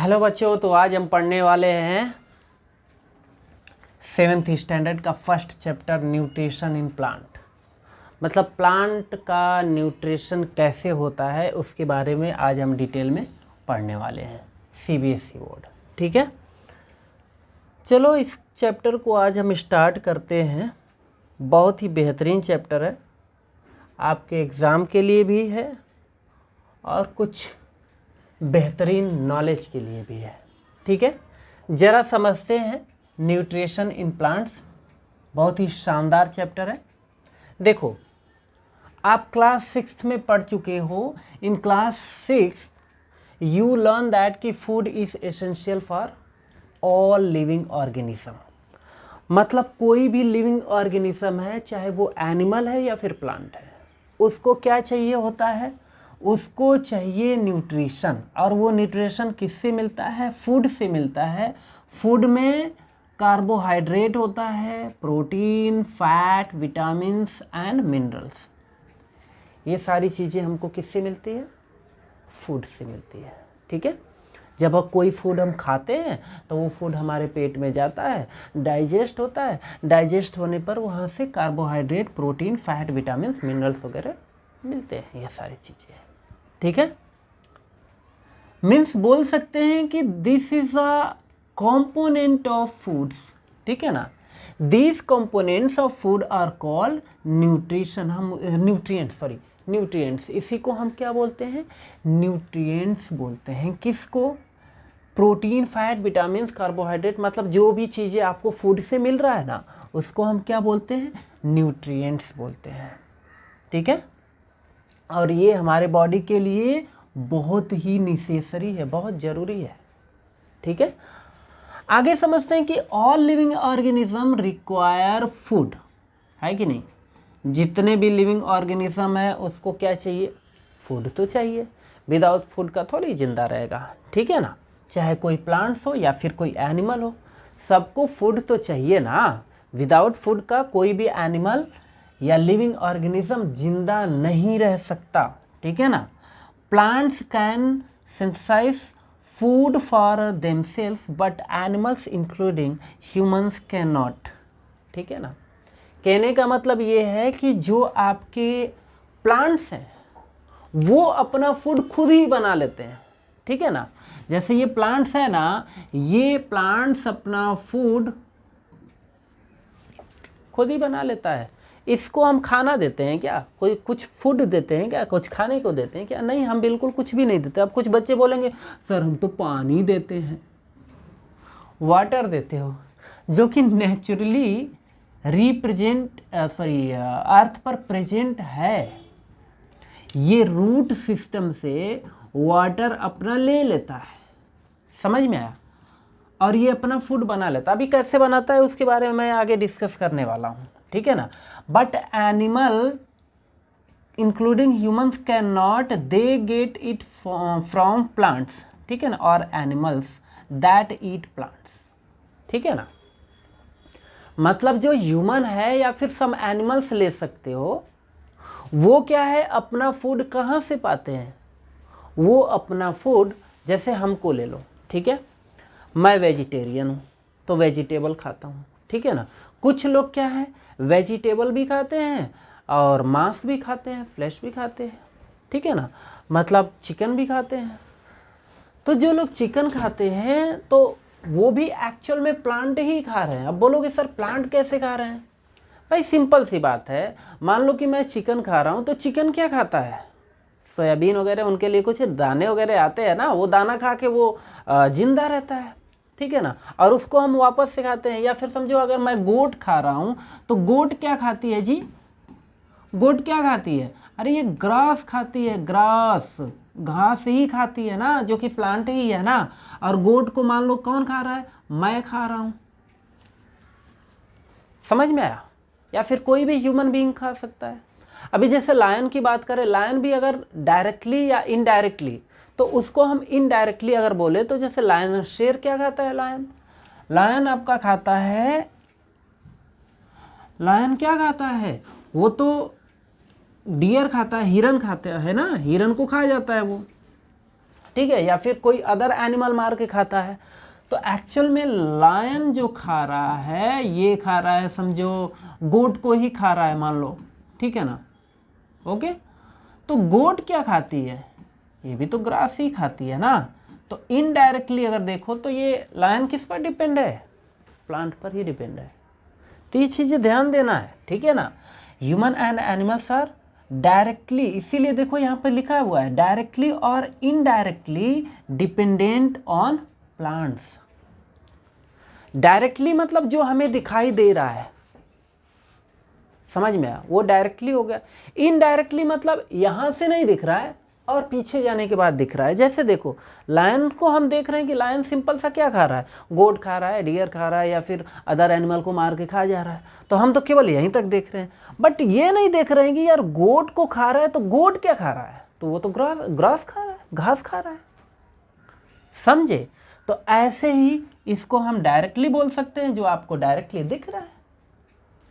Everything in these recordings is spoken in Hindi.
हेलो बच्चों, तो आज हम पढ़ने वाले हैं 7th स्टैंडर्ड का first chapter nutrition in plant. मतलब प्लांट का न्यूट्रिशन कैसे होता है उसके बारे में आज हम डिटेल में पढ़ने वाले हैं। सीबीएसई बोर्ड, ठीक है। चलो इस चैप्टर को आज हम स्टार्ट करते हैं। बहुत ही बेहतरीन चैप्टर है, आपके एग्ज़ाम के लिए भी है और कुछ बेहतरीन नॉलेज के लिए भी है, ठीक है। ज़रा समझते हैं न्यूट्रिशन इन प्लांट्स। बहुत ही शानदार चैप्टर है। देखो, आप क्लास 6 में पढ़ चुके हो। In class 6 you learn that कि food is essential for all living organism. मतलब कोई भी लिविंग ऑर्गेनिज्म है, चाहे वो एनिमल है या फिर प्लांट है, उसको क्या चाहिए होता है? उसको चाहिए न्यूट्रिशन। और वो न्यूट्रिशन किससे मिलता है? फूड से मिलता है। फूड में कार्बोहाइड्रेट होता है, protein, fat, vitamins and minerals. ये सारी चीज़ें हमको किससे मिलती है? फूड से मिलती है, ठीक है। जब कोई फूड हम खाते हैं तो वो फूड हमारे पेट में जाता है, डाइजेस्ट होता है। डाइजेस्ट होने पर वहाँ से carbohydrate, protein, fat, vitamins, minerals वगैरह मिलते हैं। ये सारी चीज़ें, ठीक है। मीन्स बोल सकते हैं कि this is a component of foods, ठीक है ना। These components of food are called nutrition. हम न्यूट्रिएंट्स, इसी को हम क्या बोलते हैं? न्यूट्रिएंट्स बोलते हैं। किसको? प्रोटीन, फैट, विटामिन्स, कार्बोहाइड्रेट, मतलब जो भी चीज़ें आपको फूड से मिल रहा है ना, उसको हम क्या बोलते हैं? न्यूट्रिएंट्स बोलते हैं, ठीक है। और ये हमारे बॉडी के लिए बहुत ही नेसेसरी है, बहुत ज़रूरी है, ठीक है। आगे समझते हैं कि all living organism require food, है कि नहीं। जितने भी लिविंग ऑर्गेनिज्म है उसको क्या चाहिए? फूड तो चाहिए। विदाउट फूड का थोड़ी जिंदा रहेगा, ठीक है ना। चाहे कोई प्लांट्स हो या फिर कोई एनिमल हो, सबको फूड तो चाहिए ना। विदाउट फूड का कोई भी एनिमल या लिविंग ऑर्गेनिज्म जिंदा नहीं रह सकता, ठीक है ना। Plants can synthesise food for themself but animals including humans can not, ठीक है ना। कहने का मतलब ये है कि जो आपके प्लांट्स हैं वो अपना फूड खुद ही बना लेते हैं, ठीक है ना। जैसे ये प्लांट्स है ना, ये प्लांट्स अपना फूड खुद ही बना लेता है। इसको हम खाना देते हैं क्या? कोई कुछ फूड देते हैं क्या? कुछ खाने को देते हैं क्या? नहीं, हम बिल्कुल कुछ भी नहीं देते। अब कुछ बच्चे बोलेंगे सर हम तो पानी देते हैं, वाटर देते हो, जो कि नेचुरली अर्थ पर प्रेजेंट है। ये रूट सिस्टम से वाटर अपना ले लेता है, समझ में आया। और ये अपना फूड बना लेता है। अभी कैसे बनाता है उसके बारे में मैं आगे डिस्कस करने वाला हूँ, ठीक है ना। But animal including humans can not, they get it from plants, ठीक है ना, और एनिमल्स दैट ईट प्लांट्स, ठीक है ना। मतलब जो ह्यूमन है या फिर सम एनिमल्स ले सकते हो, वो क्या है, अपना फूड कहाँ से पाते हैं? वो अपना फूड, जैसे हमको ले लो, ठीक है। मैं वेजिटेरियन हूँ तो वेजिटेबल खाता हूँ, ठीक है ना। कुछ लोग क्या है, वेजिटेबल भी खाते हैं और मांस भी खाते हैं, फ्लैश भी खाते हैं, ठीक है ना। मतलब चिकन भी खाते हैं। तो जो लोग चिकन खाते हैं तो वो भी एक्चुअल में प्लांट ही खा रहे हैं। अब बोलोगे सर प्लांट कैसे खा रहे हैं? भाई सिंपल सी बात है। मान लो कि मैं चिकन खा रहा हूँ, तो चिकन क्या खाता है? सोयाबीन वगैरह, उनके लिए कुछ दाने वगैरह आते हैं ना, वो दाना खा के वो जिंदा रहता है, ठीक है ना। और उसको हम वापस से खाते हैं। या फिर समझो अगर मैं गोट खा रहा हूँ तो गोट क्या खाती है जी? गोट क्या खाती है? अरे ये ग्रास खाती है, ग्रास, घास ही खाती है ना, जो कि प्लांट ही है ना। और गोट को मान लो कौन खा रहा है? मैं खा रहा हूँ, समझ में आया। या फिर कोई भी ह्यूमन बीइंग खा सकता है। अभी जैसे लायन की बात करें, लायन भी अगर डायरेक्टली या इनडायरेक्टली, तो उसको हम इनडायरेक्टली अगर बोले तो जैसे लायन, शेर क्या खाता है? लायन आपका खाता है, लायन क्या खाता है? वो तो डियर खाता है, हिरन खाता है ना, हिरन को खा जाता है वो। ठीक है, या फिर कोई अदर एनिमल मार के खाता है। तो एक्चुअल में लायन जो खा रहा है, ये खा रहा है, समझो गोट को ही खा रहा है मान लो, ठीक है ना। ओके, तो गोट क्या खाती है, ये भी तो ग्रास ही खाती है ना। तो इनडायरेक्टली अगर देखो तो ये लायन किस पर डिपेंड है, प्लांट पर ही डिपेंड है। तो ये चीज़ें ध्यान देना है, ठीक है ना। Human and animals are directly, इसीलिए देखो यहाँ पे लिखा हुआ है डायरेक्टली और indirectly dependent on plants. Directly मतलब जो हमें दिखाई दे रहा है, समझ में आया, वो डायरेक्टली हो गया। इनडायरेक्टली मतलब यहाँ से नहीं दिख रहा है और पीछे जाने के बाद दिख रहा है। जैसे देखो लायन को हम देख रहे हैं कि लायन सिंपल सा क्या खा रहा है, गोट खा रहा है, डियर खा रहा है, या फिर अदर एनिमल को मार के खा जा रहा है। तो हम तो केवल यहीं तक देख रहे हैं, बट ये नहीं देख रहे हैं कि यार गोट को खा रहा है तो गोट क्या खा रहा है, तो वो तो ग्रास खा रहा है, घास खा रहा है, समझे। तो ऐसे ही इसको हम डायरेक्टली बोल सकते हैं, जो आपको डायरेक्टली दिख रहा है,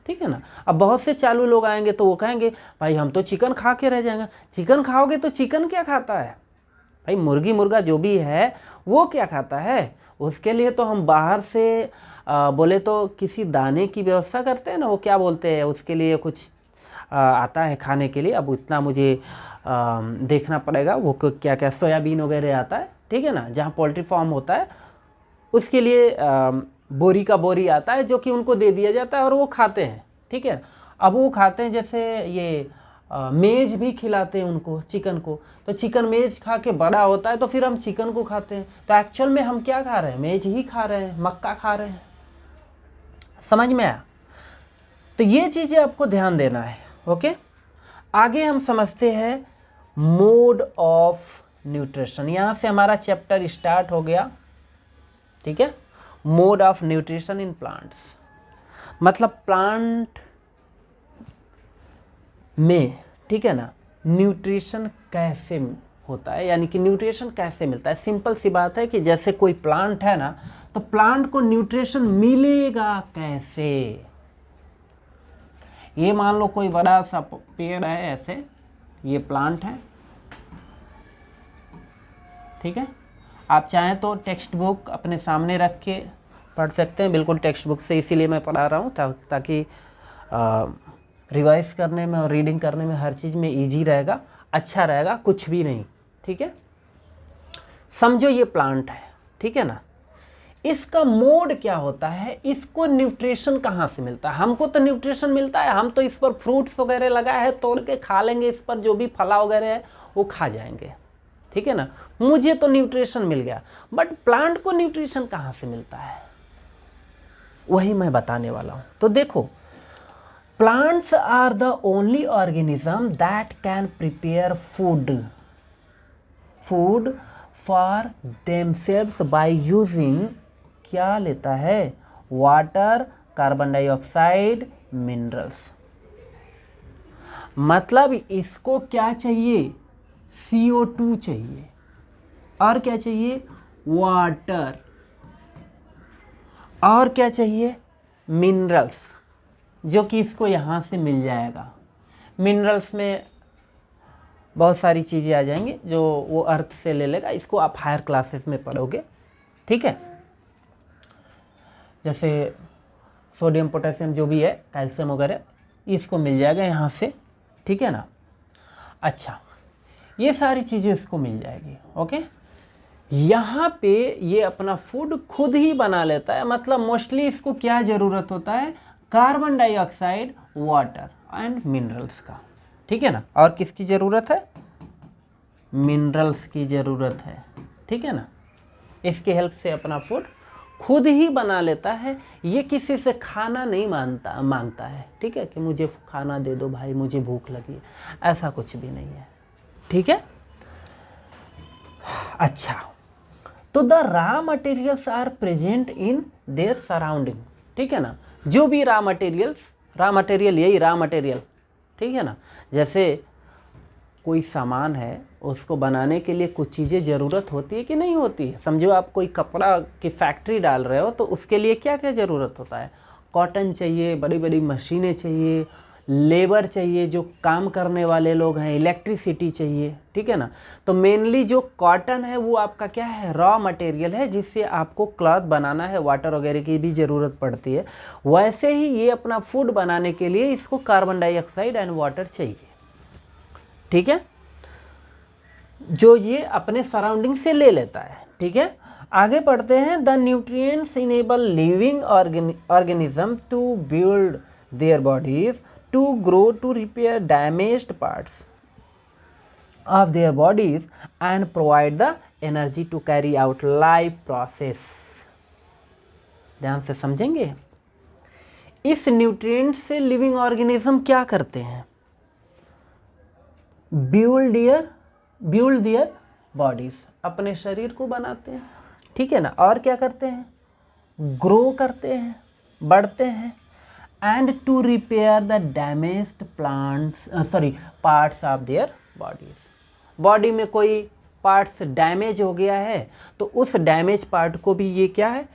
ठीक है ना। अब बहुत से चालू लोग आएंगे तो वो कहेंगे भाई हम तो चिकन खा के रह जाएंगे। चिकन खाओगे तो चिकन क्या खाता है भाई, मुर्गी मुर्गा जो भी है वो क्या खाता है, उसके लिए तो हम बाहर से बोले तो किसी दाने की व्यवस्था करते हैं ना, वो क्या बोलते हैं उसके लिए, कुछ आता है खाने के लिए। अब इतना मुझे देखना पड़ेगा, वो क्या क्या सोयाबीन वगैरह आता है, ठीक है ना। जहाँ पोल्ट्री फार्म होता है उसके लिए बोरी का बोरी आता है जो कि उनको दे दिया जाता है और वो खाते हैं, ठीक है। अब वो खाते हैं, जैसे ये मेज भी खिलाते हैं उनको, चिकन को। तो चिकन मेज खा के बड़ा होता है तो फिर हम चिकन को खाते हैं। तो एक्चुअल में हम क्या खा रहे हैं, मेज ही खा रहे हैं, मक्का खा रहे हैं, समझ में आया। तो ये चीज़ें आपको ध्यान देना है। ओके, आगे हम समझते हैं मोड ऑफ न्यूट्रिशन। यहाँ से हमारा चैप्टर स्टार्ट हो गया, ठीक है। Mode of nutrition in plants, मतलब प्लांट में, ठीक है ना, न्यूट्रिशन कैसे होता है, यानी कि न्यूट्रिशन कैसे मिलता है। सिंपल सी बात है कि जैसे कोई प्लांट है ना, तो प्लांट को न्यूट्रिशन मिलेगा कैसे। ये मान लो कोई बड़ा सा पेड़ है, ऐसे ये प्लांट है, ठीक है। आप चाहें तो टेक्स्ट बुक अपने सामने रख के पढ़ सकते हैं, बिल्कुल टेक्स्ट बुक से, इसीलिए मैं पढ़ा रहा हूँ ताकि रिवाइज करने में और रीडिंग करने में हर चीज़ में इजी रहेगा, अच्छा रहेगा, कुछ भी नहीं, ठीक है। समझो ये प्लांट है, ठीक है ना। इसका मोड क्या होता है, इसको न्यूट्रिशन कहाँ से मिलता है। हमको तो न्यूट्रिशन मिलता है, हम तो इस पर फ्रूट्स वगैरह लगाए हैं, तोड़ के खा लेंगे, इस पर जो भी फला वगैरह है वो खा जाएंगे, ठीक है ना। मुझे तो न्यूट्रिशन मिल गया, बट प्लांट को न्यूट्रिशन कहाँ से मिलता है, वही मैं बताने वाला हूँ। तो देखो, plants are the only organism that can prepare food for themselves by using, क्या लेता है, वाटर, कार्बन डाइऑक्साइड, मिनरल्स। मतलब इसको क्या चाहिए, CO2 चाहिए, और क्या चाहिए, वाटर, और क्या चाहिए, मिनरल्स, जो कि इसको यहाँ से मिल जाएगा। मिनरल्स में बहुत सारी चीज़ें आ जाएंगी जो वो अर्थ से ले लेगा, इसको आप हायर क्लासेस में पढ़ोगे, ठीक है। जैसे सोडियम, पोटेशियम जो भी है, कैल्शियम वगैरह, इसको मिल जाएगा यहाँ से, ठीक है ना। अच्छा, ये सारी चीज़ें इसको मिल जाएगी, ओके। यहाँ पे ये अपना फूड खुद ही बना लेता है, मतलब मोस्टली इसको क्या ज़रूरत होता है, carbon dioxide, water and minerals का, ठीक है ना। और किसकी ज़रूरत है, मिनरल्स की ज़रूरत है, ठीक है ना। इसकी हेल्प से अपना फूड खुद ही बना लेता है, ये किसी से खाना नहीं मांगता है, ठीक है, कि मुझे खाना दे दो भाई, मुझे भूख लगी है, ऐसा कुछ भी नहीं है, ठीक है। अच्छा, तो the raw materials are present in their surrounding, ठीक है ना। जो भी रॉ मटेरियल यही रॉ मटेरियल, ठीक है ना। जैसे कोई सामान है, उसको बनाने के लिए कुछ चीज़ें ज़रूरत होती है कि नहीं होती है। समझो आप कोई कपड़ा की फैक्ट्री डाल रहे हो, तो उसके लिए क्या क्या ज़रूरत होता है, कॉटन चाहिए, बड़ी बड़ी मशीनें चाहिए, लेबर चाहिए, जो काम करने वाले लोग हैं, इलेक्ट्रिसिटी चाहिए, ठीक है ना। तो मेनली जो कॉटन है वो आपका क्या है, रॉ मटेरियल है, जिससे आपको क्लॉथ बनाना है, वाटर वगैरह की भी ज़रूरत पड़ती है। वैसे ही ये अपना फूड बनाने के लिए इसको कार्बन डाइऑक्साइड एंड वाटर चाहिए, ठीक है, जो ये अपने सराउंडिंग से ले लेता है, ठीक है। आगे पढ़ते हैं। The nutrients enable living organism to build their bodies, to grow, to repair damaged parts of their bodies and provide the energy to carry out life process। ध्यान से समझेंगे। इस न्यूट्रिएंट से लिविंग ऑर्गेनिज्म क्या करते हैं, बिल्ड देयर बॉडीज, अपने शरीर को बनाते हैं, ठीक है ना। और क्या करते हैं, ग्रो करते हैं, बढ़ते हैं, and to repair the damaged parts of their bodies. Body में कोई पार्ट्स डैमेज हो गया है तो उस डैमेज पार्ट को भी ये क्या है,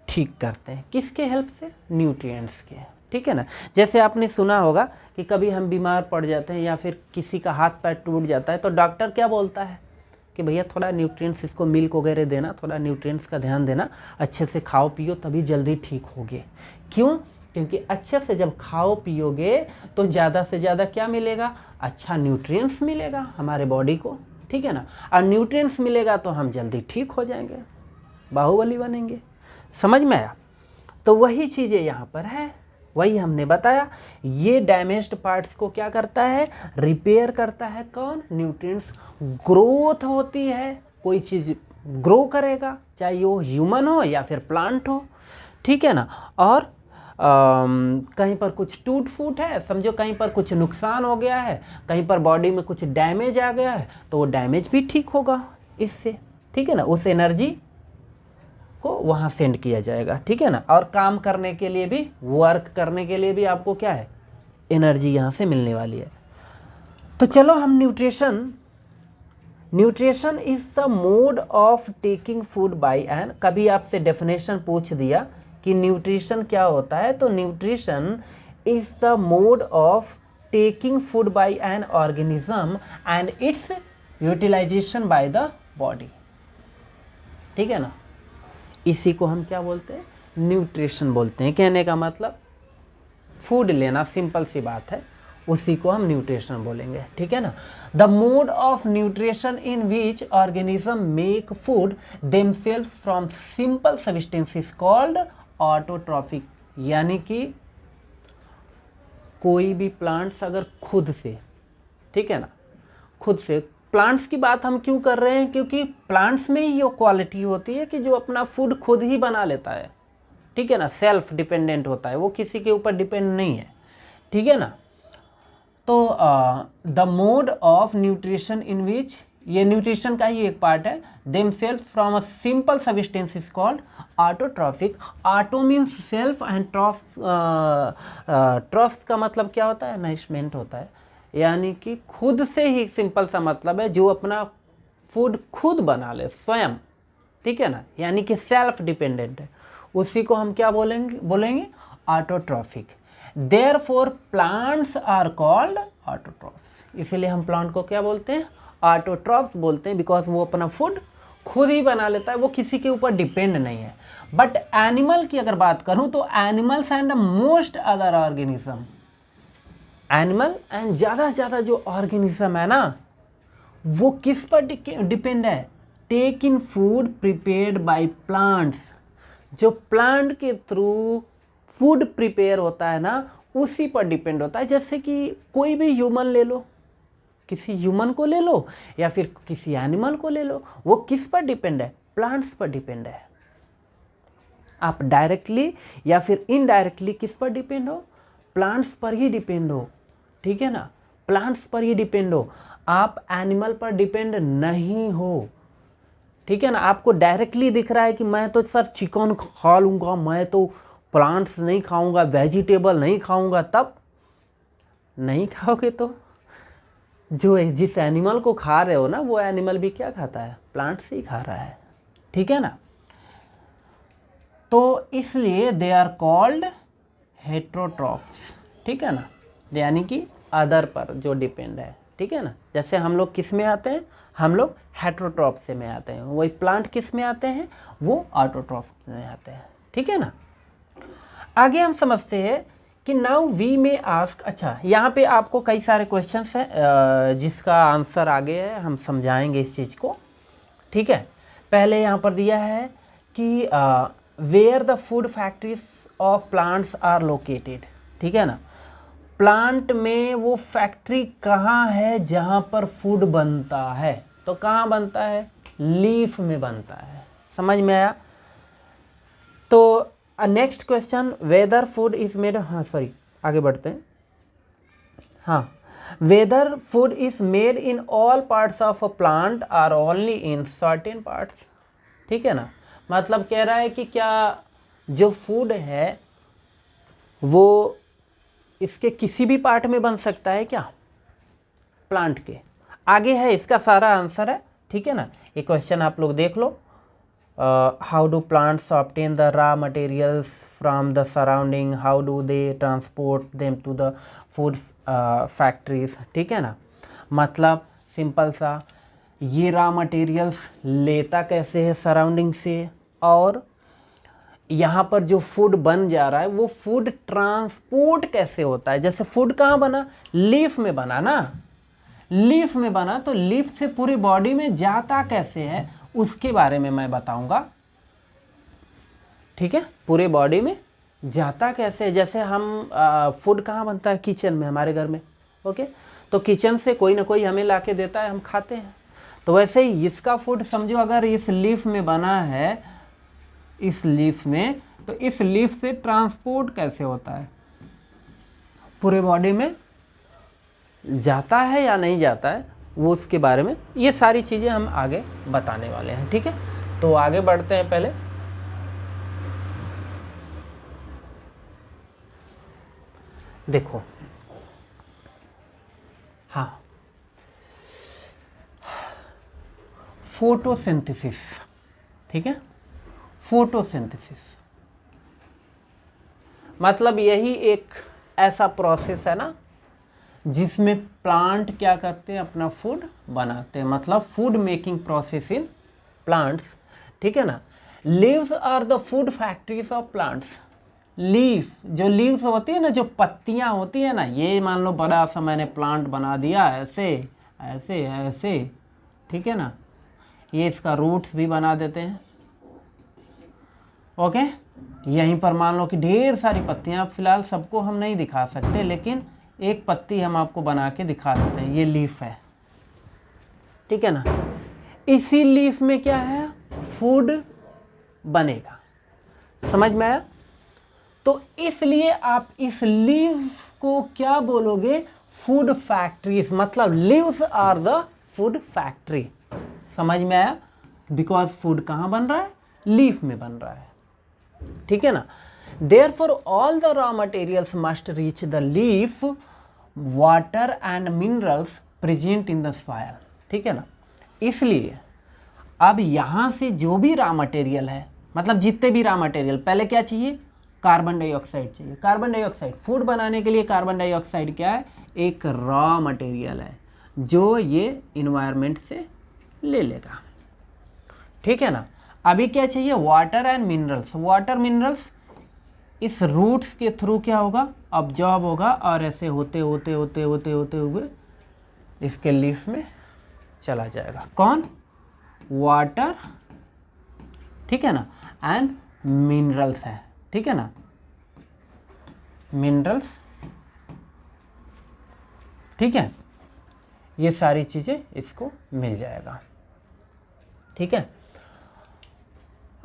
ठीक करते हैं। किसके हेल्प से, न्यूट्रिएंट्स के, ठीक है ना। जैसे आपने सुना होगा कि कभी हम बीमार पड़ जाते हैं या फिर किसी का हाथ पैर टूट जाता है तो डॉक्टर क्या बोलता है कि भैया थोड़ा न्यूट्रिएंट्स, इसको मिल्क वगैरह देना, थोड़ा न्यूट्रिएंट्स का ध्यान देना, अच्छे से खाओ पियो तभी जल्दी ठीक होगे। क्यों, क्योंकि अच्छे से जब खाओ पियोगे तो ज़्यादा से ज़्यादा क्या मिलेगा, अच्छा न्यूट्रिएंट्स मिलेगा हमारे बॉडी को, ठीक है ना। और न्यूट्रिएंट्स मिलेगा तो हम जल्दी ठीक हो जाएंगे, बाहुबली बनेंगे। समझ में आया। तो वही चीज़ें यहाँ पर है, वही हमने बताया। ये डैमेज्ड पार्ट्स को क्या करता है, रिपेयर करता है। कौन, न्यूट्रिएंट्स। ग्रोथ होती है, कोई चीज़ ग्रो करेगा, चाहे वो ह्यूमन हो या फिर प्लांट हो, ठीक है ना। और कहीं पर कुछ टूट फूट है, समझो कहीं पर कुछ नुकसान हो गया है, कहीं पर बॉडी में कुछ डैमेज आ गया है तो वो डैमेज भी ठीक होगा इससे, ठीक है ना। उस एनर्जी को वहाँ सेंड किया जाएगा, ठीक है ना। और काम करने के लिए भी, वर्क करने के लिए भी आपको क्या है, एनर्जी यहाँ से मिलने वाली है। तो चलो हम nutrition is the mode of taking food by an, कभी आपसे डेफिनेशन पूछ दिया कि न्यूट्रिशन क्या होता है, तो nutrition is the mode of taking food by an organism and its utilisation by the body, ठीक है ना। इसी को हम क्या बोलते हैं, न्यूट्रिशन बोलते हैं। कहने का मतलब फूड लेना, सिंपल सी बात है, उसी को हम न्यूट्रिशन बोलेंगे, ठीक है ना। The mode of nutrition in which organism make food themself from simple substances called autotrophic, यानी कि कोई भी प्लांट्स अगर खुद से, ठीक है ना, खुद से, प्लांट्स की बात हम क्यों कर रहे हैं, क्योंकि प्लांट्स में ही ये क्वालिटी होती है कि जो अपना फूड खुद ही बना लेता है, ठीक है ना, सेल्फ डिपेंडेंट होता है, वो किसी के ऊपर डिपेंड नहीं है, ठीक है ना। तो the mode of nutrition in which, ये न्यूट्रिशन का ही एक पार्ट है, themselves from a simple substance is called autotrophic. Auto means self and trophs का मतलब क्या होता है, नरिशमेंट होता है, यानी कि खुद से ही, सिंपल सा मतलब है जो अपना फूड खुद बना ले स्वयं, ठीक है ना, यानी कि सेल्फ डिपेंडेंट है, उसी को हम क्या बोलेंगे autotrophic. Therefore plants are called autotrophs, इसीलिए हम प्लांट को क्या बोलते हैं, ऑटोट्रॉफ्स बोलते हैं, बिकॉज वो अपना फूड खुद ही बना लेता है, वो किसी के ऊपर डिपेंड नहीं है। बट एनिमल की अगर बात करूं तो animals and most other organism, animal and ज़्यादा से ज़्यादा जो ऑर्गेनिज्म है ना, वो किस पर डिपेंड है, take in food prepared by plants, जो प्लांट के थ्रू फूड प्रिपेयर होता है ना, उसी पर डिपेंड होता है। जैसे कि कोई भी ह्यूमन ले लो, किसी ह्यूमन को ले लो या फिर किसी एनिमल को ले लो, वो किस पर डिपेंड है, प्लांट्स पर डिपेंड है। आप डायरेक्टली या फिर इनडायरेक्टली किस पर डिपेंड हो, प्लांट्स पर ही डिपेंड हो, ठीक है ना, प्लांट्स पर ही डिपेंड हो, आप एनिमल पर डिपेंड नहीं हो, ठीक है ना। आपको डायरेक्टली दिख रहा है कि मैं तो सर चिकन खा लूँगा, मैं तो प्लांट्स नहीं खाऊंगा, वेजिटेबल नहीं खाऊंगा, तब नहीं खाओगे तो जो जिस एनिमल को खा रहे हो ना, वो एनिमल भी क्या खाता है, प्लांट्स ही खा रहा है, ठीक है ना। तो इसलिए दे आर कॉल्ड हेट्रोट्रॉफ्स, ठीक है ना, यानी कि अदर पर जो डिपेंड है, ठीक है ना। जैसे हम लोग किस में आते हैं, हम लोग हेटेरोट्रॉफ से में आते हैं, वही प्लांट किस में आते हैं, वो ऑटोट्रॉफ में आते हैं, ठीक है ना। आगे हम समझते हैं कि नाउ वी में आस्क, अच्छा यहाँ पे आपको कई सारे क्वेश्चंस हैं जिसका आंसर आगे है, हम समझाएंगे इस चीज़ को, ठीक है। पहले यहाँ पर दिया है कि where the food factories of plants are located, ठीक है ना। प्लांट में वो फैक्ट्री कहाँ है जहाँ पर फूड बनता है, तो कहाँ बनता है, लीफ में बनता है, समझ में आया। तो next question, whether food is made, हाँ सॉरी आगे बढ़ते हैं, हाँ, whether food is made in all parts of a plant or only in certain parts, ठीक है ना। मतलब कह रहा है कि क्या जो फूड है वो इसके किसी भी पार्ट में बन सकता है क्या, प्लांट के, आगे है इसका सारा आंसर है, ठीक है ना। ये क्वेश्चन आप लोग देख लो, how do plants obtain the raw materials from the surrounding, how do they transport them to the food factories, ठीक है ना। मतलब सिंपल सा, ये रॉ मटेरियल्स लेता कैसे है सराउंडिंग से, और यहाँ पर जो फूड बन जा रहा है वो फूड ट्रांसपोर्ट कैसे होता है। जैसे फूड कहाँ बना, लीफ में बना ना, लीफ में बना, तो लीफ से पूरी बॉडी में जाता कैसे है उसके बारे में मैं बताऊंगा, ठीक है। पूरे बॉडी में जाता कैसे, जैसे हम फूड कहाँ बनता है, किचन में, हमारे घर में, ओके। तो किचन से कोई ना कोई हमें ला के देता है, हम खाते हैं। तो वैसे ही इसका फूड समझो, अगर इस लीफ में बना है, इस लीफ में, तो इस लीफ से ट्रांसपोर्ट कैसे होता है, पूरे बॉडी में जाता है या नहीं जाता है, वो उसके बारे में, ये सारी चीज़ें हम आगे बताने वाले हैं, ठीक है। तो आगे बढ़ते हैं, पहले देखो, हाँ, फोटोसिंथेसिस, ठीक है। फोटोसिंथेसिस मतलब यही एक ऐसा प्रोसेस है ना जिसमें प्लांट क्या करते हैं, अपना फूड बनाते हैं, मतलब food making process in plants, ठीक है ना। Leaves are the food factories of plants. Leaf, जो लीव्स होती है ना, जो पत्तियां होती है ना, ये मान लो बड़ा सा मैंने प्लांट बना दिया ऐसे ऐसे ऐसे, ठीक है ना। ये इसका रूट्स भी बना देते हैं, ओके। यहीं पर मान लो कि ढेर सारी पत्तियां, फिलहाल सबको हम नहीं दिखा सकते, लेकिन एक पत्ती हम आपको बना के दिखा देते हैं, ये लीफ है, ठीक है ना। इसी लीफ में क्या है, फूड बनेगा, समझ में आया। तो इसलिए आप इस लीफ को क्या बोलोगे, फूड फैक्ट्रीज, मतलब leaves are the food factory, समझ में आया। बिकॉज फूड कहाँ बन रहा है, लीफ में बन रहा है, ठीक है ना। Therefore all the raw materials must reach the leaf, water and minerals present in the soil, ठीक है ना। इसलिए अब यहाँ से जो भी रॉ मटेरियल है, मतलब जितने भी रॉ मटेरियल, पहले क्या चाहिए, कार्बन डाइऑक्साइड चाहिए। कार्बन डाइऑक्साइड, फूड बनाने के लिए कार्बन डाइऑक्साइड क्या है, एक रॉ मटेरियल है जो ये इन्वायरमेंट से ले लेगा, ठीक है ना। अभी क्या चाहिए, water and minerals. Water minerals इस रूट्स के थ्रू क्या होगा, अब्जॉर्ब होगा, और ऐसे होते होते होते होते होते हुए इसके लीफ में चला जाएगा। कौन, वाटर, ठीक है ना, एंड मिनरल्स है, ठीक है ना, मिनरल्स, ठीक है। ये सारी चीज़ें इसको मिल जाएगा, ठीक है।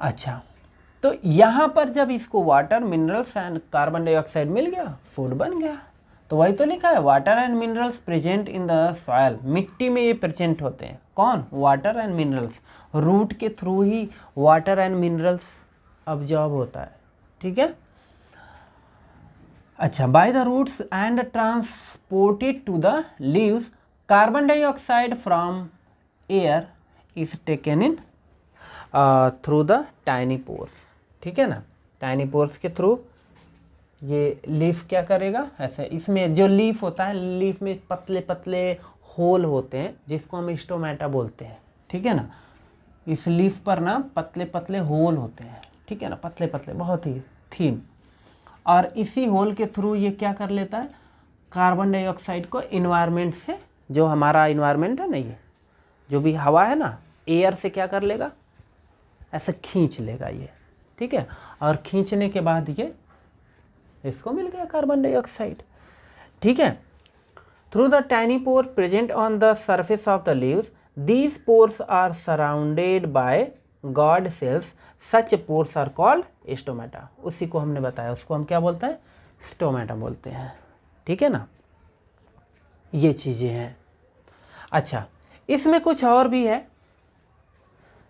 अच्छा, तो यहाँ पर जब इसको water, minerals and carbon dioxide मिल गया, फूड बन गया। तो वही तो लिखा है, water and minerals present in the soil, मिट्टी में ये प्रेजेंट होते हैं, कौन, वाटर एंड मिनरल्स। रूट के थ्रू ही वाटर एंड मिनरल्स अब्जॉर्ब होता है, ठीक है। अच्छा, by the roots and transported to the leaves, carbon dioxide from air is taken in through the tiny pores, ठीक है ना। टाइनी पोर्स के थ्रू ये लीफ क्या करेगा ऐसे, इसमें जो लीफ होता है, लीफ में पतले पतले होल होते हैं जिसको हम स्टोमेटा बोलते हैं, ठीक है ना। इस लीफ पर ना पतले पतले होल होते हैं, ठीक है ना, पतले पतले बहुत ही थीन, और इसी होल के थ्रू ये क्या कर लेता है, कार्बन डाइऑक्साइड को इन्वायरमेंट से, जो हमारा इन्वायरमेंट है ना, ये जो भी हवा है ना, एयर से क्या कर लेगा, ऐसे खींच लेगा ये, ठीक है। और खींचने के बाद ये इसको मिल गया कार्बन डाइऑक्साइड, ठीक है। Through the tiny pore present on the surface of the leaves, these pores are surrounded by guard cells, such pores are called stomata। उसी को हमने बताया, उसको हम क्या बोलते हैं, स्टोमेटा बोलते हैं, ठीक है ना। ये चीज़ें हैं। अच्छा, इसमें कुछ और भी है,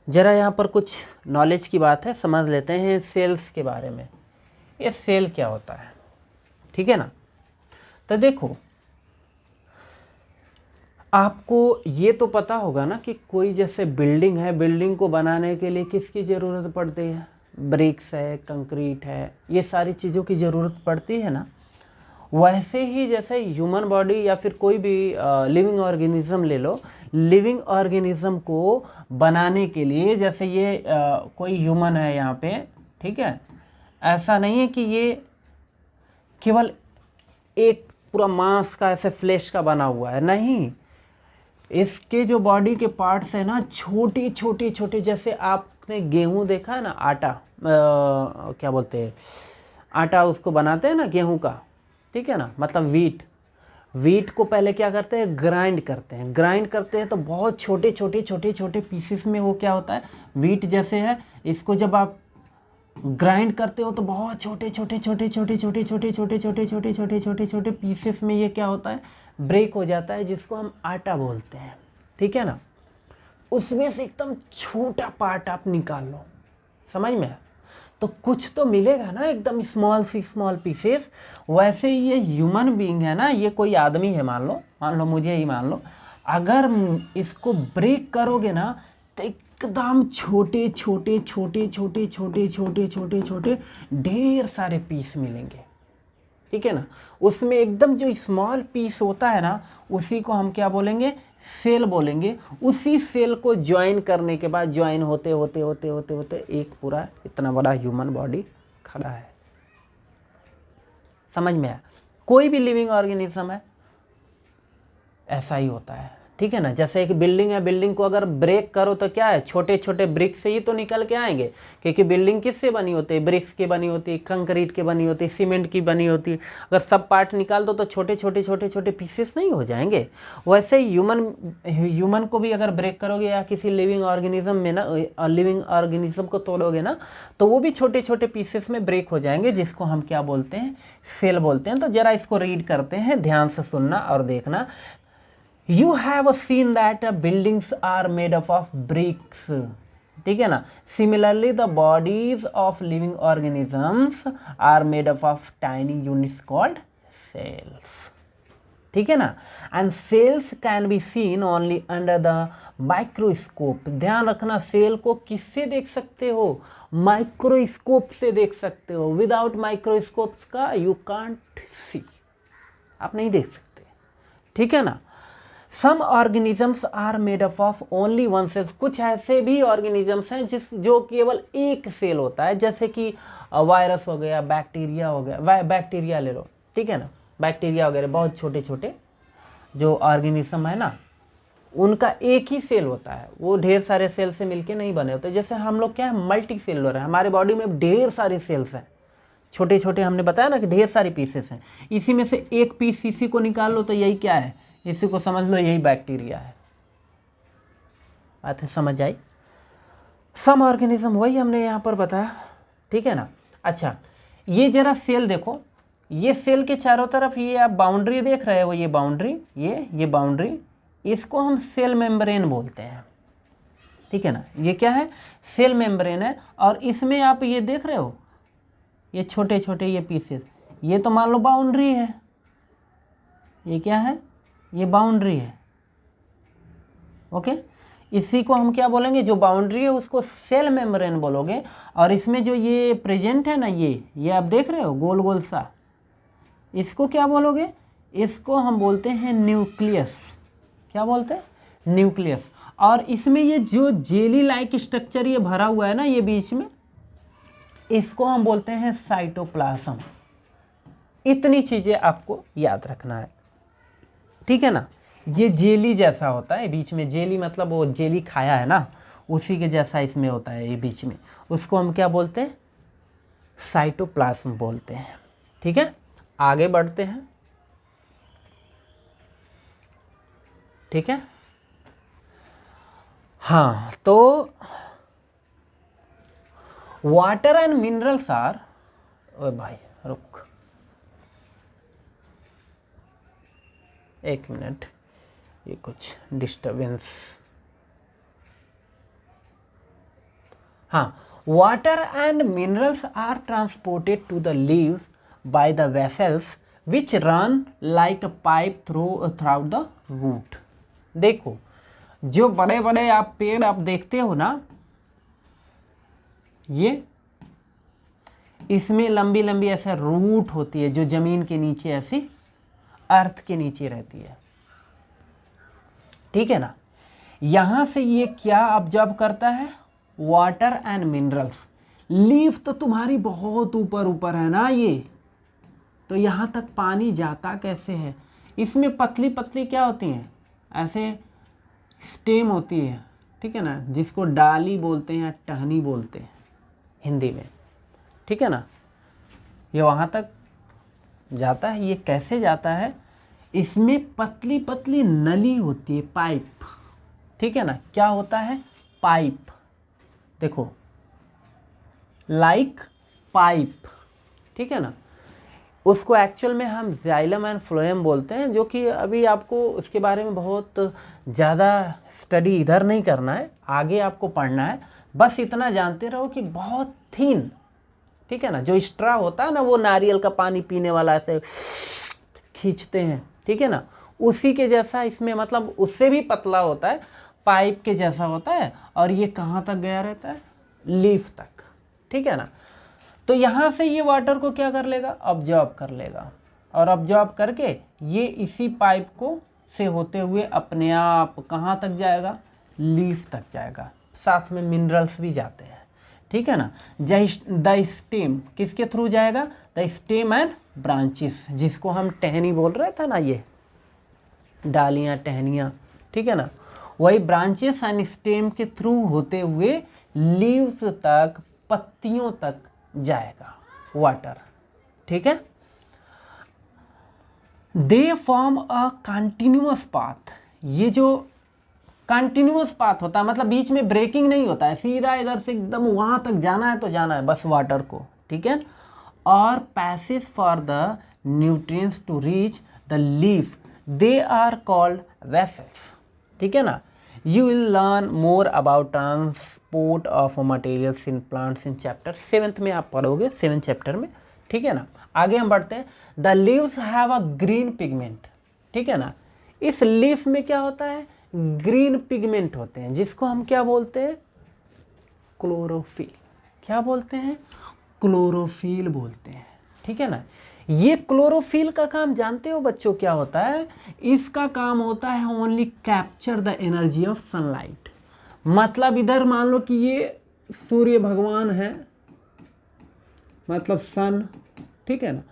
ज़रा यहाँ पर कुछ नॉलेज की बात है, समझ लेते हैं सेल्स के बारे में। ये सेल क्या होता है, ठीक है ना। तो देखो, आपको ये तो पता होगा ना कि कोई जैसे बिल्डिंग है, बिल्डिंग को बनाने के लिए किसकी ज़रूरत पड़ती है, ब्रिक्स है, कंक्रीट है, ये सारी चीज़ों की ज़रूरत पड़ती है ना। वैसे ही जैसे ह्यूमन बॉडी या फिर कोई भी लिविंग ऑर्गेनिज्म ले लो, लिविंग ऑर्गेनिज्म को बनाने के लिए, जैसे ये कोई ह्यूमन है यहाँ पे, ठीक है, ऐसा नहीं है कि ये केवल एक पूरा मांस का ऐसे फ्लेश का बना हुआ है, नहीं, इसके जो बॉडी के पार्ट्स हैं ना, छोटे छोटे छोटे, जैसे आपने गेहूं देखा है ना, आटा क्या बोलते हैं, आटा उसको बनाते हैं ना गेहूं का, ठीक है ना, मतलब वीट को पहले क्या करते हैं, ग्राइंड करते हैं तो बहुत छोटे छोटे छोटे छोटे पीसेस में वो क्या होता है, वीट जैसे है, इसको जब आप ग्राइंड करते हो तो बहुत छोटे छोटे छोटे छोटे छोटे छोटे छोटे छोटे छोटे छोटे छोटे छोटे पीसेस में ये क्या होता है, ब्रेक हो जाता है, जिसको हम आटा बोलते हैं, ठीक है ना। उसमें से एकदम छोटा पार्ट आप निकाल लो, समझ में, तो कुछ तो मिलेगा ना, एकदम स्मॉल पीसेस। वैसे ही ये ह्यूमन बीइंग है ना, ये कोई आदमी है, मान लो मुझे ही मान लो, अगर इसको ब्रेक करोगे ना तो एकदम छोटे छोटे छोटे छोटे छोटे छोटे छोटे छोटे ढेर सारे पीस मिलेंगे, ठीक है ना। उसमें एकदम जो स्मॉल पीस होता है ना, उसी को हम क्या बोलेंगे, सेल बोलेंगे। उसी सेल को ज्वाइन करने के बाद, ज्वाइन होते होते होते होते होते एक पूरा इतना बड़ा ह्यूमन बॉडी खड़ा है, समझ में आया। कोई भी लिविंग ऑर्गेनिज्म है ऐसा ही होता है, ठीक है ना। जैसे एक बिल्डिंग है, बिल्डिंग को अगर ब्रेक करो तो क्या है, छोटे छोटे ब्रिक्स से ही तो निकल के आएंगे, क्योंकि बिल्डिंग किससे बनी होती है, ब्रिक्स की बनी होती है, कंक्रीट की बनी होती है, सीमेंट की बनी होती है। अगर सब पार्ट निकाल दो तो छोटे छोटे छोटे छोटे पीसेस नहीं हो जाएंगे। वैसे ही ह्यूमन को भी अगर ब्रेक करोगे या किसी लिविंग ऑर्गेनिज्म में ना, लिविंग ऑर्गेनिज्म को तोड़ोगे ना, तो वो भी छोटे छोटे पीसेस में ब्रेक हो जाएंगे, जिसको हम क्या बोलते हैं, सेल बोलते हैं। तो जरा इसको रीड करते हैं, ध्यान से सुनना और देखना। You have seen that buildings are made up of bricks, ठीक है ना। Similarly, the bodies of living organisms are made up of tiny units called cells, ठीक है ना। And cells can be seen only under the microscope। ध्यान रखना, सेल को किससे देख सकते हो, माइक्रोस्कोप से देख सकते हो। विदाउट माइक्रोस्कोप्स का you can't see, आप नहीं देख सकते, ठीक है ना। Some organisms are made up of only one cells. कुछ ऐसे भी ऑर्गेनिजम्स हैं जो केवल एक सेल होता है, जैसे कि वायरस हो गया, बैक्टीरिया हो गया, बैक्टीरिया ले लो, ठीक है ना, बैक्टीरिया वगैरह बहुत छोटे छोटे जो ऑर्गेनिज्म है ना, उनका एक ही सेल होता है, वो ढेर सारे सेल से मिलके नहीं बने होते। जैसे हम लोग क्या है, मल्टी सेलुलर है, हमारे बॉडी में ढेर सारे सेल्स हैं, छोटे छोटे, हमने बताया ना कि ढेर सारे पीसेस हैं। इसी में से एक पीस इसी को निकाल लो तो यही क्या है, इसी को समझ लो यही बैक्टीरिया है। बात है समझ आई। सम ऑर्गेनिज्म वही हमने यहाँ पर बताया, ठीक है ना। अच्छा, ये जरा सेल देखो, ये सेल के चारों तरफ ये आप बाउंड्री देख रहे हो, ये बाउंड्री, ये बाउंड्री, इसको हम सेल मेम्ब्रेन बोलते हैं, ठीक है ना। ये क्या है, सेल मेम्ब्रेन है। और इसमें आप ये देख रहे हो, ये छोटे छोटे ये पीसेस, ये तो मान लो बाउंड्री है, ये क्या है, ये बाउंड्री है, ओके। इसी को हम क्या बोलेंगे, जो बाउंड्री है उसको सेल मेम्ब्रेन बोलोगे। और इसमें जो ये प्रेजेंट है ना, ये आप देख रहे हो गोल गोल सा, इसको क्या बोलोगे, इसको हम बोलते हैं न्यूक्लियस। क्या बोलते हैं, न्यूक्लियस। और इसमें ये जो जेली लाइक स्ट्रक्चर ये भरा हुआ है ना ये बीच में, इसको हम बोलते हैं साइटोप्लाज्म। इतनी चीज़ें आपको याद रखना है, ठीक है ना। ये जेली जैसा होता है, बीच में जेली मतलब वो जेली खाया है ना, उसी के जैसा इसमें होता है ये बीच में, उसको हम क्या बोलते हैं, साइटोप्लाज्म बोलते हैं। ठीक है, आगे बढ़ते हैं। ठीक है, हाँ, तो वाटर एंड मिनरल्स आर, ओ भाई रुक एक मिनट, ये कुछ डिस्टर्बेंस। हाँ, water and minerals are transported to the leaves by the vessels which run like a pipe throughout the root। देखो, जो बड़े बड़े आप पेड़ आप देखते हो ना, ये इसमें लंबी लंबी ऐसे रूट होती है जो जमीन के नीचे ऐसी अर्थ के नीचे रहती है। ठीक है ना, यहां से ये क्या ऑब्जर्व करता है, वाटर एंड मिनरल्स। लीफ तो तुम्हारी बहुत ऊपर ऊपर है ना ये, तो यहाँ तक पानी जाता कैसे है, इसमें पतली पतली क्या होती हैं, ऐसे स्टेम होती है, ठीक है ना, जिसको डाली बोलते हैं या टहनी बोलते हैं हिंदी में। ठीक है ना, ये वहाँ तक जाता है। ये कैसे जाता है, इसमें पतली पतली नली होती है, पाइप। ठीक है ना, क्या होता है, पाइप। देखो, लाइक पाइप। ठीक है ना, उसको एक्चुअल में हम जाइलम एंड फ्लोएम बोलते हैं, जो कि अभी आपको उसके बारे में बहुत ज़्यादा स्टडी इधर नहीं करना है, आगे आपको पढ़ना है। बस इतना जानते रहो कि बहुत थीन, ठीक है ना, जो स्ट्रा होता है ना, वो नारियल का पानी पीने वाला ऐसे खींचते हैं, ठीक है ना, उसी के जैसा इसमें, मतलब उससे भी पतला होता है, पाइप के जैसा होता है। और ये कहाँ तक गया रहता है, लीफ तक। ठीक है ना, तो यहाँ से ये वाटर को क्या कर लेगा, ऑब्जॉर्ब कर लेगा, और ऑब्जॉर्ब करके ये इसी पाइप को से होते हुए अपने आप कहाँ तक जाएगा, लीफ तक जाएगा। साथ में मिनरल्स भी जाते हैं। ठीक है ना, द स्टेम किसके थ्रू जाएगा, द स्टेम एंड ब्रांचेस, जिसको हम टहनी बोल रहे थे ना, ये डालियाँ टहनियाँ। ठीक है ना, वही ब्रांचेस एंड स्टेम के थ्रू होते हुए लीव्स तक, पत्तियों तक जाएगा वाटर। ठीक है, they form a continuous path. ये जो कंटिन्यूअस पाथ होता है, मतलब बीच में ब्रेकिंग नहीं होता है, सीधा इधर से एकदम वहां तक जाना है तो जाना है बस वाटर को। ठीक है, और passage for the nutrients to reach the leaf, they are called vessels. ठीक है ना, you will learn more about transport of materials in plants in chapter 7 में आप पढ़ोगे, 7 चैप्टर में। ठीक है ना, आगे हम बढ़ते हैं। The leaves have a green pigment. ठीक है ना, इस लीफ में क्या होता है, ग्रीन पिगमेंट होते हैं, जिसको हम क्या बोलते हैं, क्लोरोफिल। क्या बोलते हैं, क्लोरोफिल बोलते हैं। ठीक है ना, ये क्लोरोफिल का काम जानते हो बच्चों क्या होता है, इसका काम होता है only capture the energy of sunlight. मतलब इधर मान लो कि ये सूर्य भगवान है, मतलब सन। ठीक है ना,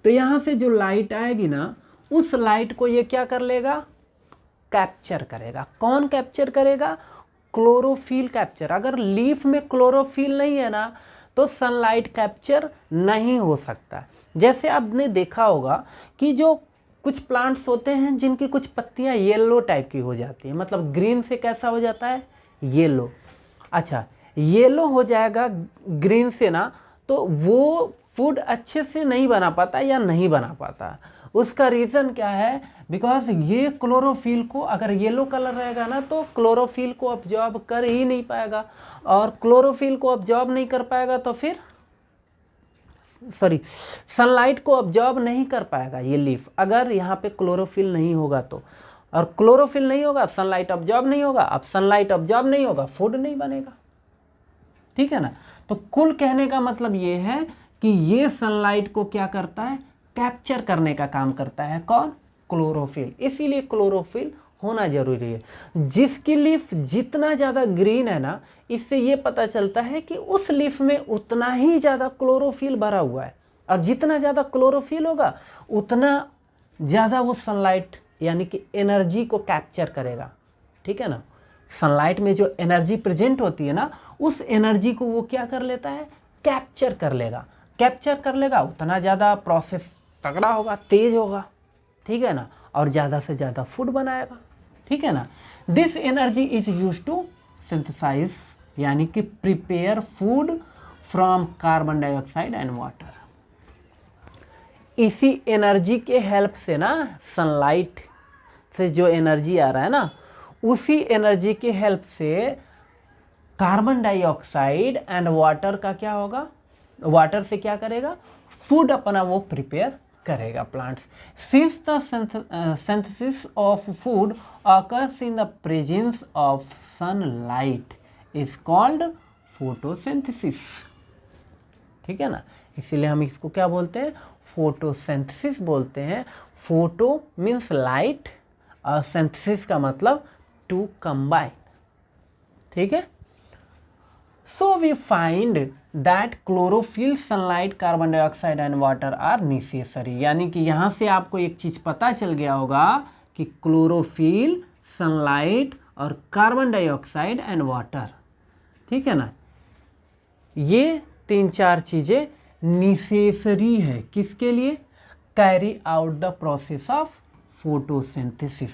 तो यहाँ से जो लाइट आएगी ना, उस लाइट को ये क्या कर लेगा, कैप्चर करेगा। कौन कैप्चर करेगा, क्लोरोफिल कैप्चर। अगर लीफ में क्लोरोफिल नहीं है ना, तो सनलाइट कैप्चर नहीं हो सकता। जैसे आपने देखा होगा कि जो कुछ प्लांट्स होते हैं जिनकी कुछ पत्तियां येलो टाइप की हो जाती है, मतलब ग्रीन से कैसा हो जाता है, येलो। अच्छा, येलो हो जाएगा ग्रीन से ना, तो वो फूड अच्छे से नहीं बना पाता या नहीं बना पाता। उसका रीज़न क्या है, बिकॉज ये क्लोरोफिल को, अगर येलो कलर रहेगा ना, तो क्लोरोफिल को ऑब्जॉर्ब कर ही नहीं पाएगा, और क्लोरोफिल को ऑब्जॉर्ब नहीं कर पाएगा तो फिर सनलाइट को ऑब्जॉर्ब नहीं कर पाएगा ये लीफ, अगर यहाँ पे क्लोरोफिल नहीं होगा तो। और क्लोरोफिल नहीं होगा, सनलाइट ऑब्जॉर्ब नहीं होगा। अब सनलाइट ऑब्जॉर्ब नहीं होगा, फूड नहीं बनेगा। ठीक है ना, तो कुल कहने का मतलब ये है कि ये सनलाइट को क्या करता है, कैप्चर करने का काम करता है। कौन? क्लोरोफिल। इसीलिए क्लोरोफिल होना जरूरी है। जिसकी लीफ जितना ज़्यादा ग्रीन है ना, इससे ये पता चलता है कि उस लीफ में उतना ही ज़्यादा क्लोरोफिल भरा हुआ है, और जितना ज़्यादा क्लोरोफिल होगा उतना ज़्यादा वो सनलाइट यानी कि एनर्जी को कैप्चर करेगा। ठीक है ना, सनलाइट में जो एनर्जी प्रेजेंट होती है ना, उस एनर्जी को वो क्या कर लेता है? कैप्चर कर लेगा। कैप्चर कर लेगा, उतना ज़्यादा प्रोसेस तगड़ा होगा, तेज होगा। ठीक है ना, और ज़्यादा से ज़्यादा फूड बनाएगा। ठीक है ना। This energy is use to synthesise यानी कि prepare food from carbon dioxide and water. इसी एनर्जी के हेल्प से ना, सनलाइट से जो एनर्जी आ रहा है ना, उसी एनर्जी के हेल्प से कार्बन डाइऑक्साइड एंड वाटर का क्या होगा? वाटर से क्या करेगा? फूड अपना वो प्रिपेयर करेगा plants. Since the synthesis of food occurs in the presence of sunlight is called photosynthesis. ठीक है ना, इसीलिए हम इसको क्या बोलते हैं? फोटोसिंथेसिस बोलते हैं। फोटो मीन्स लाइट और सिंथेसिस का मतलब टू कंबाइन। ठीक है। So we find that chlorophyll, sunlight, carbon dioxide and water are necessary. यानी कि यहाँ से आपको एक चीज़ पता चल गया होगा कि क्लोरोफिल, सनलाइट और कार्बन डाइऑक्साइड एंड वाटर, ठीक है ना, ये 3-4 चीज़ें नेसेसरी है। किसके लिए? Carry out the process of photosynthesis.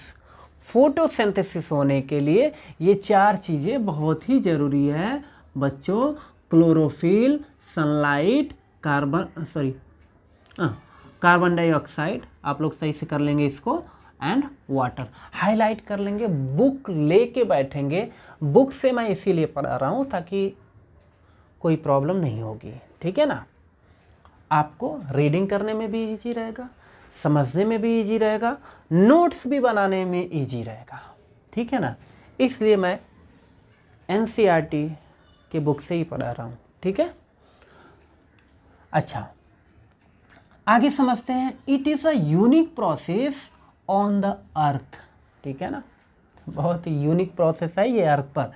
Photosynthesis होने के लिए ये 4 चीज़ें बहुत ही ज़रूरी है बच्चों। क्लोरोफिल, सनलाइट, कार्बन डाइऑक्साइड, आप लोग सही से कर लेंगे इसको, एंड वाटर। हाईलाइट कर लेंगे, बुक लेके बैठेंगे। बुक से मैं इसीलिए पढ़ा रहा हूँ ताकि कोई प्रॉब्लम नहीं होगी। ठीक है ना, आपको रीडिंग करने में भी इजी रहेगा, समझने में भी इजी रहेगा, नोट्स भी बनाने में इजी रहेगा। ठीक है ना, इसलिए मैं एनसीईआरटी के बुक से ही पढ़ा रहा हूँ। ठीक है। अच्छा, आगे समझते हैं। It is a unique process on the अर्थ। ठीक है ना, बहुत ही यूनिक प्रोसेस है ये अर्थ पर।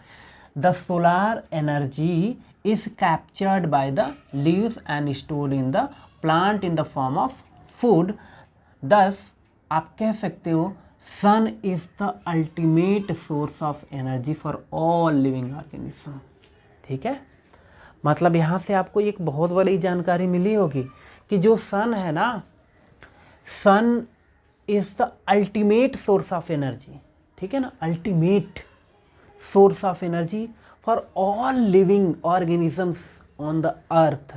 The solar energy is captured by the leaves and stored in the plant in the form of food. Thus आप कह सकते हो sun is the ultimate source of energy for all living organisms। ठीक है, मतलब यहाँ से आपको एक बहुत बड़ी जानकारी मिली होगी कि जो सन है ना, sun is the ultimate source of energy. ठीक है ना, ultimate source of energy for all living organisms on the earth.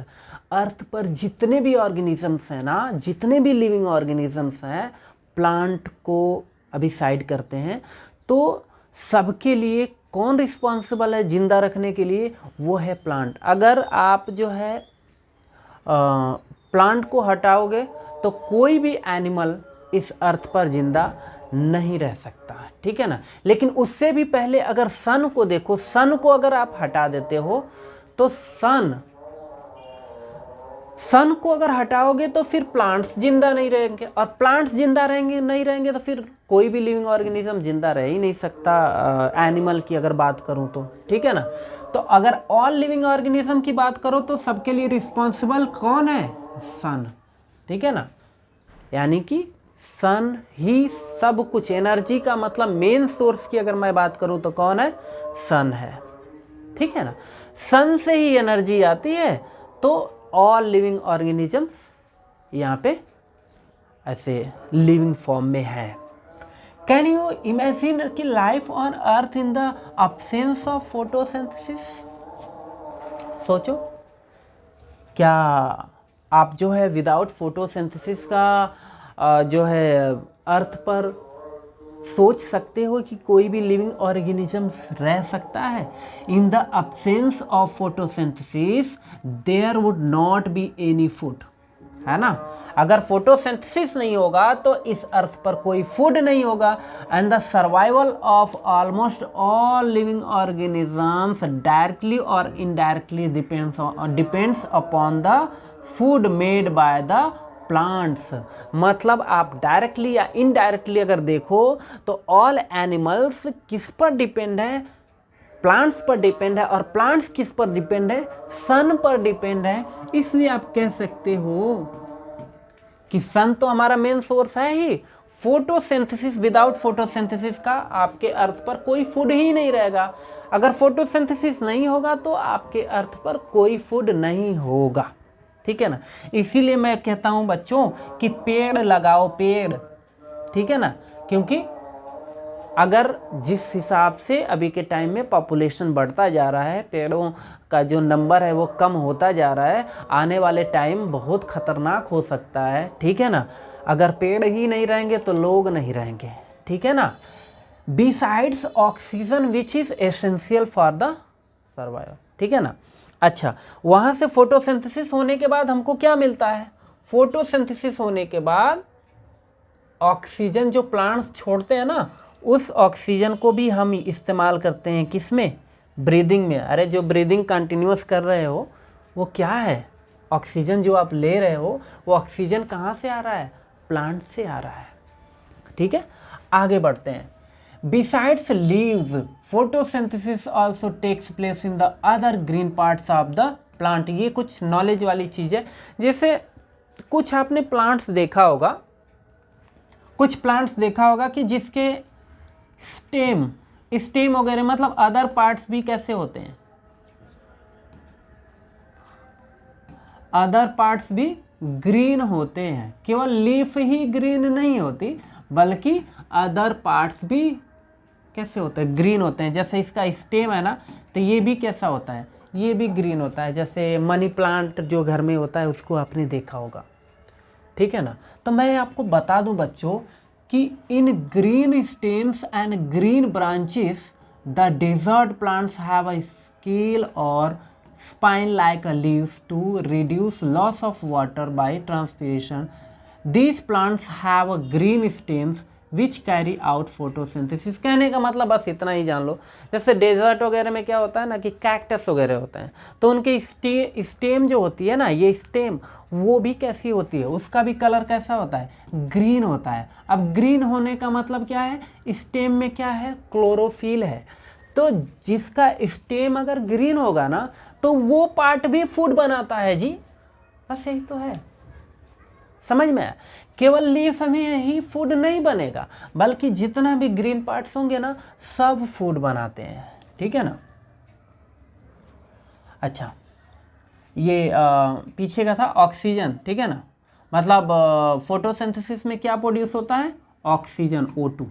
Earth पर जितने भी ऑर्गेनिजम्स हैं ना, जितने भी लिविंग ऑर्गेनिजम्स हैं, प्लांट को अभी साइड करते हैं, तो सबके लिए कौन रिस्पॉन्सिबल है जिंदा रखने के लिए? वो है प्लांट। अगर आप जो है प्लांट को हटाओगे तो कोई भी एनिमल इस अर्थ पर जिंदा नहीं रह सकता। ठीक है ना, लेकिन उससे भी पहले अगर सन को देखो, सन को अगर आप हटा देते हो तो सन को अगर हटाओगे तो फिर प्लांट्स जिंदा नहीं रहेंगे, और प्लांट्स जिंदा नहीं रहेंगे तो फिर कोई भी लिविंग ऑर्गेनिज्म जिंदा रह ही नहीं सकता। एनिमल की अगर बात करूं तो, ठीक है ना, तो अगर ऑल लिविंग ऑर्गेनिज्म की बात करो तो सबके लिए रिस्पॉन्सिबल कौन है? सन। ठीक है ना, यानी कि सन ही सब कुछ, एनर्जी का मतलब मेन सोर्स की अगर मैं बात करूं तो कौन है? सन है। ठीक है ना, सन से ही एनर्जी आती है, तो ऑल लिविंग ऑर्गेनिजम्स यहाँ पे ऐसे लिविंग फॉर्म में है। कैन यू इमेजिन कि life on earth in the absence of photosynthesis? सोचो, क्या आप जो है विदाउट फोटोसिंथेसिस का जो है अर्थ पर सोच सकते हो कि कोई भी लिविंग ऑर्गेनिजम्स रह सकता है? In the absence of photosynthesis there would not be any food, है ना। अगर फोटोसिंथेसिस नहीं होगा तो इस अर्थ पर कोई फूड नहीं होगा। And the survival of almost all living organisms directly और indirectly depends upon the food made by the plants, मतलब आप डायरेक्टली या इनडायरेक्टली अगर देखो तो ऑल एनिमल्स किस पर डिपेंड है, प्लांट्स पर डिपेंड है, और प्लांट्स किस पर डिपेंड है, सन पर डिपेंड है। इसलिए आप कह सकते हो कि सन तो हमारा मेन सोर्स है ही। फोटोसिंथेसिस, विदाउट फोटोसिंथेसिस का आपके अर्थ पर कोई फूड ही नहीं रहेगा। अगर फोटोसिंथेसिस नहीं होगा तो आपके अर्थ पर कोई फूड नहीं होगा, ठीक है ना। इसीलिए मैं कहता हूं बच्चों कि पेड़ लगाओ, पेड़, ठीक है ना। क्योंकि अगर जिस हिसाब से अभी के टाइम में पॉपुलेशन बढ़ता जा रहा है, पेड़ों का जो नंबर है वो कम होता जा रहा है, आने वाले टाइम बहुत खतरनाक हो सकता है, ठीक है ना। अगर पेड़ ही नहीं रहेंगे तो लोग नहीं रहेंगे, ठीक है ना। Besides oxygen which is essential for the survival, ठीक है ना। अच्छा, वहाँ से फोटोसिंथेसिस होने के बाद हमको क्या मिलता है, फोटोसिंथेसिस होने के बाद ऑक्सीजन जो प्लांट्स छोड़ते हैं ना, उस ऑक्सीजन को भी हम इस्तेमाल करते हैं किस में, ब्रीदिंग में। अरे जो ब्रीदिंग कंटिन्यूस कर रहे हो वो क्या है, ऑक्सीजन जो आप ले रहे हो वो ऑक्सीजन कहाँ से आ रहा है, प्लांट से आ रहा है, ठीक है। आगे बढ़ते हैं। Besides leaves, photosynthesis also takes place in the other green parts of the plant. ये कुछ नॉलेज वाली चीज़ है। जैसे कुछ आपने प्लांट्स देखा होगा, कुछ प्लांट्स देखा होगा कि जिसके स्टेम स्टेम वगैरह मतलब अदर पार्ट्स भी कैसे होते हैं, अदर पार्ट्स भी ग्रीन होते हैं। केवल लीफ ही ग्रीन नहीं होती बल्कि अदर पार्ट्स भी कैसे होते हैं, ग्रीन होते हैं। जैसे इसका स्टेम है ना, तो ये भी कैसा होता है, ये भी ग्रीन होता है। जैसे मनी प्लांट जो घर में होता है उसको आपने देखा होगा, ठीक है ना। तो मैं आपको बता दूं बच्चों कि in green stems and green branches the desert plants have a scale और spine like a leaves to reduce loss of water by transpiration. These plants have a green stems which carry out photosynthesis. कहने का मतलब बस इतना ही जान लो। जैसे डेजर्ट वगैरह में क्या होता है ना कि कैक्टस वगैरह होते हैं, तो उनके स्टेम जो होती है ना, ये स्टेम वो भी कैसी होती है, उसका भी कलर कैसा होता है, ग्रीन होता है। अब ग्रीन होने का मतलब क्या है, स्टेम में क्या है, क्लोरोफिल है। तो जिसका स्टेम अगर ग्रीन होगा ना तो वो पार्ट भी फूड बनाता है जी, बस यही तो है, समझ में आया। केवल लीफ में ही फूड नहीं बनेगा बल्कि जितना भी ग्रीन पार्ट्स होंगे ना सब फूड बनाते हैं, ठीक है ना। अच्छा, ये पीछे का था ऑक्सीजन, ठीक है ना। मतलब फोटोसिंथेसिस में क्या प्रोड्यूस होता है, ऑक्सीजन O2,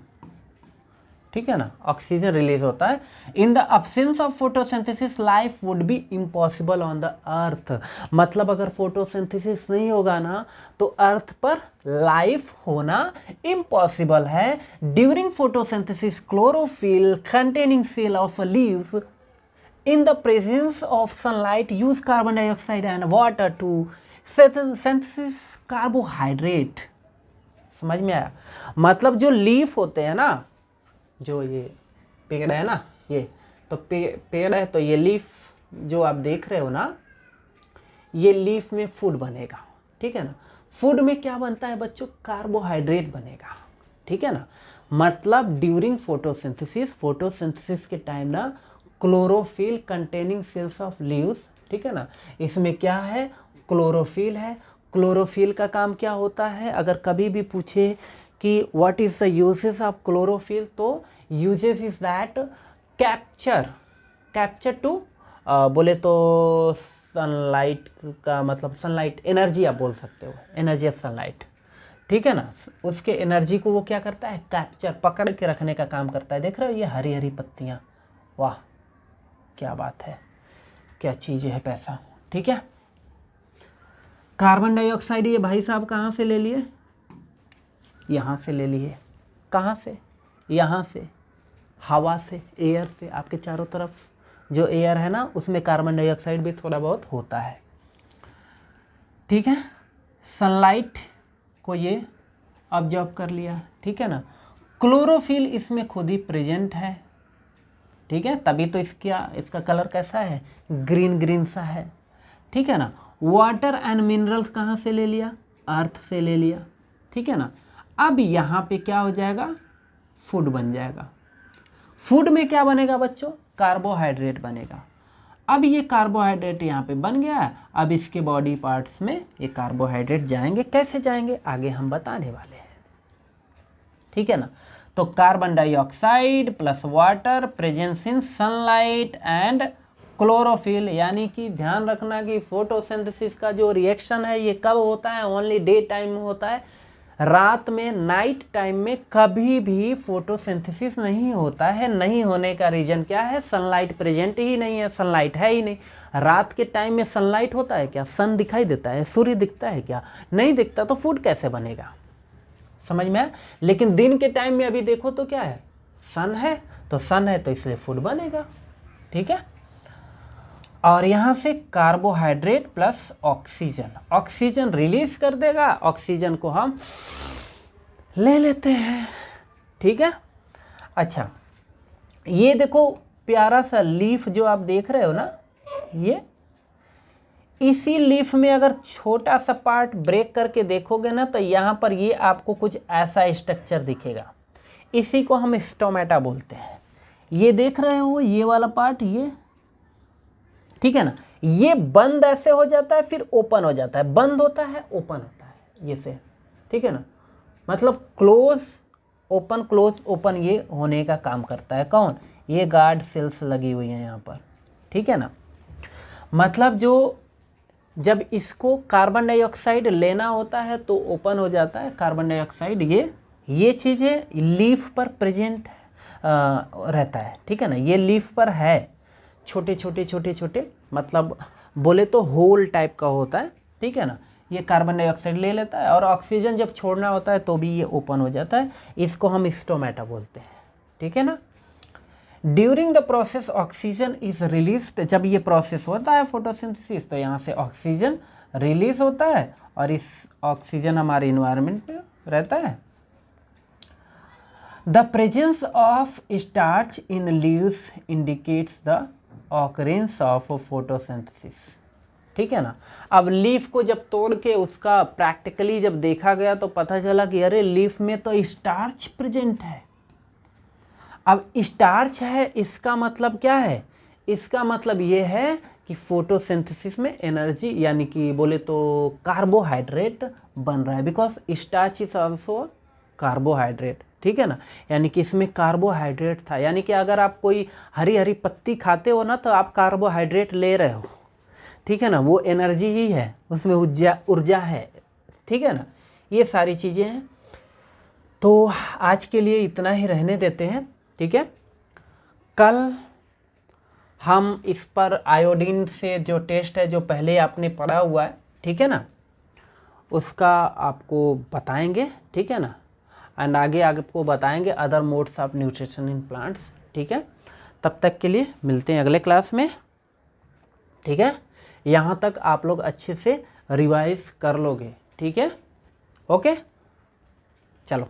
ठीक है ना, ऑक्सीजन रिलीज होता है। In the absence of photosynthesis life would be impossible on the अर्थ। मतलब अगर फोटोसिंथेसिस नहीं होगा ना तो अर्थ पर लाइफ होना इम्पॉसिबल है। During photosynthesis chlorophyll containing cell of leaves in the presence of sunlight use carbon dioxide and water to synthesis carbohydrate. समझ में आया। मतलब जो लीफ होते हैं ना, जो ये पेड़ है ना, ये तो पेड़ है, तो ये लीफ जो आप देख रहे हो ना, ये लीफ में फूड बनेगा, ठीक है ना। फूड में क्या बनता है बच्चों, कार्बोहाइड्रेट बनेगा, ठीक है ना। मतलब ड्यूरिंग फोटोसिंथेसिस के टाइम ना chlorophyll containing cells of leaves, ठीक है ना, इसमें क्या है, क्लोरोफिल है। क्लोरोफिल का काम क्या होता है, अगर कभी भी पूछे कि what is the uses of chlorophyll, तो uses is that capture to बोले तो सनलाइट का मतलब सनलाइट एनर्जी आप बोल सकते हो, एनर्जी ऑफ सनलाइट, ठीक है ना। उसके एनर्जी को वो क्या करता है, कैप्चर, पकड़ के रखने का काम करता है। देख रहे हो ये हरी हरी पत्तियाँ, वाह क्या बात है, क्या चीज़ है पैसा, ठीक है। कार्बन डाइऑक्साइड ये भाई साहब कहाँ से ले लिए, यहाँ से ले लिए। कहाँ से, यहाँ से, हवा से, एयर से। आपके चारों तरफ जो एयर है ना उसमें कार्बन डाइऑक्साइड भी थोड़ा बहुत होता है, ठीक है। सनलाइट को ये ऑब्जर्व कर लिया, ठीक है ना। क्लोरोफिल इसमें खुद ही प्रेजेंट है, ठीक है, तभी तो इसका कलर कैसा है, ग्रीन ग्रीन सा है, ठीक है ना। वाटर एंड मिनरल्स कहाँ से ले लिया, अर्थ से ले लिया, ठीक है ना। अब यहाँ पे क्या हो जाएगा, फूड बन जाएगा। फूड में क्या बनेगा बच्चों, कार्बोहाइड्रेट बनेगा। अब ये कार्बोहाइड्रेट यहाँ पे बन गया, अब इसके बॉडी पार्ट्स में ये कार्बोहाइड्रेट जाएंगे, कैसे जाएंगे आगे हम बताने वाले हैं, ठीक है ना। तो carbon dioxide plus water presence in sunlight and chlorophyll, यानी कि ध्यान रखना कि फोटोसिंथेसिस का जो रिएक्शन है ये कब होता है, ओनली डे टाइम में होता है। रात में, नाइट टाइम में कभी भी फोटोसिंथेसिस नहीं होता है। नहीं होने का रीजन क्या है, सनलाइट प्रेजेंट ही नहीं है, सनलाइट है ही नहीं। रात के टाइम में सनलाइट होता है क्या, सन दिखाई देता है, सूर्य दिखता है क्या, नहीं दिखता, तो फूड कैसे बनेगा, समझ में आया। लेकिन दिन के टाइम में अभी देखो तो क्या है, सन है, तो सन है तो इसलिए फूड बनेगा, ठीक है। और यहाँ से carbohydrate plus oxygen, oxygen release कर देगा, ऑक्सीजन को हम ले लेते हैं, ठीक है। अच्छा, ये देखो प्यारा सा लीफ जो आप देख रहे हो ना, ये इसी लीफ में अगर छोटा सा पार्ट ब्रेक करके देखोगे ना, तो यहाँ पर ये आपको कुछ ऐसा स्ट्रक्चर दिखेगा, इसी को हम स्टोमेटा बोलते हैं। ये देख रहे हो ये वाला पार्ट, ये ठीक है ना, ये बंद ऐसे हो जाता है फिर ओपन हो जाता है, बंद होता है ओपन होता है, ये से, ठीक है ना। मतलब क्लोज ओपन क्लोज ओपन ये होने का काम करता है कौन, ये गार्ड सेल्स लगी हुई हैं यहाँ पर, ठीक है ना। मतलब जो जब इसको कार्बन डाइऑक्साइड लेना होता है तो ओपन हो जाता है कार्बन डाइऑक्साइड, ये चीज़ें लीफ पर प्रेजेंट रहता है, ठीक है ना। ये लीफ पर है, छोटे छोटे मतलब बोले तो होल टाइप का होता है, ठीक है ना। ये कार्बन डाइऑक्साइड ले लेता है और ऑक्सीजन जब छोड़ना होता है तो भी ये ओपन हो जाता है, इसको हम स्टोमेटा बोलते हैं, ठीक है ना। During the process oxygen is released, जब ये प्रोसेस होता है फोटोसिंथेसिस तो यहाँ से ऑक्सीजन रिलीज होता है और इस ऑक्सीजन हमारे इन्वायरमेंट में रहता है। The presence of starch in leaves indicates the occurrence of photosynthesis, ठीक है ना। अब लीफ को जब तोड़ के उसका प्रैक्टिकली जब देखा गया तो पता चला कि अरे लीफ में तो स्टार्च प्रेजेंट है। अब स्टार्च है, इसका मतलब क्या है, इसका मतलब ये है कि फोटोसिंथेसिस में एनर्जी यानी कि बोले तो कार्बोहाइड्रेट बन रहा है, because starch is also carbohydrate, ठीक है ना। यानी कि इसमें कार्बोहाइड्रेट था, यानी कि अगर आप कोई हरी हरी पत्ती खाते हो ना तो आप कार्बोहाइड्रेट ले रहे हो, ठीक है ना, वो एनर्जी ही है, उसमें ऊर्जा है, ठीक है ना। ये सारी चीज़ें हैं। तो आज के लिए इतना ही रहने देते हैं, ठीक है। कल हम इस पर आयोडीन से जो टेस्ट है जो पहले आपने पढ़ा हुआ है, ठीक है ना, उसका आपको बताएंगे, ठीक है ना। एंड आगे आपको बताएंगे other modes of nutrition in plants, ठीक है। तब तक के लिए मिलते हैं अगले क्लास में, ठीक है। यहाँ तक आप लोग अच्छे से रिवाइज कर लोगे, ठीक है, ओके, चलो।